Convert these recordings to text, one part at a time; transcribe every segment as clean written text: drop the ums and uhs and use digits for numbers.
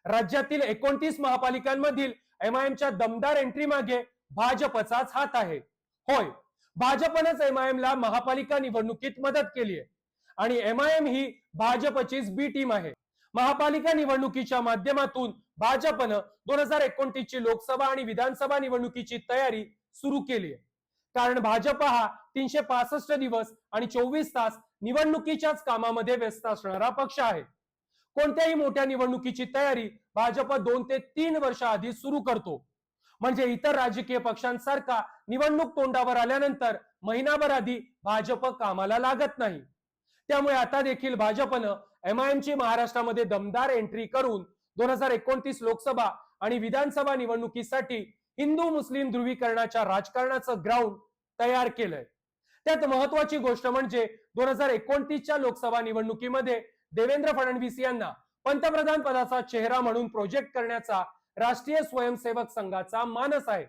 राज्यातील 29 महापालिकांमधील एमआयएमच्या दमदार एंट्री मागे भाजपचाच हात आहे. होय, भाजपनंच एमआयएमला महापालिका निवडणुकीत मदत केली आहे आणि एमआयएम ही भाजपचीच बी टीम आहे. महापालिका निवडणुकीच्या माध्यमातून भाजपनं 2029 ची लोकसभा आणि विधानसभा निवडणुकीची तयारी सुरू केली आहे. कारण भाजप हा 365 दिवस आणि 24 तास निवडणुकीच्याच कामामध्ये व्यस्त असणारा पक्ष आहे. कोणत्याही मोठ्या निवडणुकीची तयारी भाजप 2 ते 3 वर्ष आधी सुरू करतो. म्हणजे इतर राजकीय पक्षांसारखा निवडणूक तोंडावर आल्यानंतर महिनाभर आधी भाजप कामाला लागत नाही. त्यामुळे आता देखील भाजपनं एमआयएमची महाराष्ट्रामध्ये दमदार एंट्री करून 2029 लोकसभा आणि विधानसभा निवडणुकीसाठी हिंदू मुस्लिम ध्रुवीकरणाच्या राजकारणाचं ग्राउंड तयार केलंय. त्यात महत्वाची गोष्ट म्हणजे 2029च्या लोकसभा निवडणुकीमध्ये देवेंद्र फडणवीस यांना पंतप्रधान पदाचा चेहरा म्हणून प्रोजेक्ट करण्याचा राष्ट्रीय स्वयंसेवक संघाचा मानस आहे.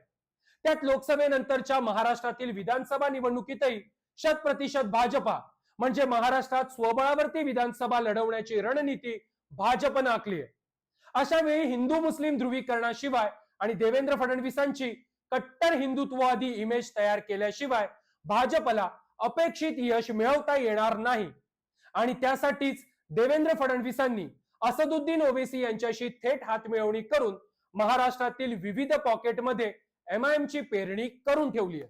त्यात लोकसभेनंतरच्या महाराष्ट्रातील विधानसभा निवडणुकीतही 100% भाजपा म्हणजे महाराष्ट्रात स्वबळावरती विधानसभा लढवण्याची रणनीती भाजपनं आखली आहे. अशा वेळी हिंदू मुस्लिम ध्रुवीकरणाशिवाय आणि देवेंद्र फडणवीसांची कट्टर हिंदुत्ववादी इमेज तयार केल्याशिवाय भाजपला अपेक्षित यश मिळवता येणार नाही. आणि त्यासाठीच देवेंद्र फडणवीसांनी असदुद्दीन ओवेसी यांच्याशी थेट हातमिळवणी करून महाराष्ट्रातील विविध पॉकेटमध्ये एमआयएमची पेरणी करून ठेवली आहे.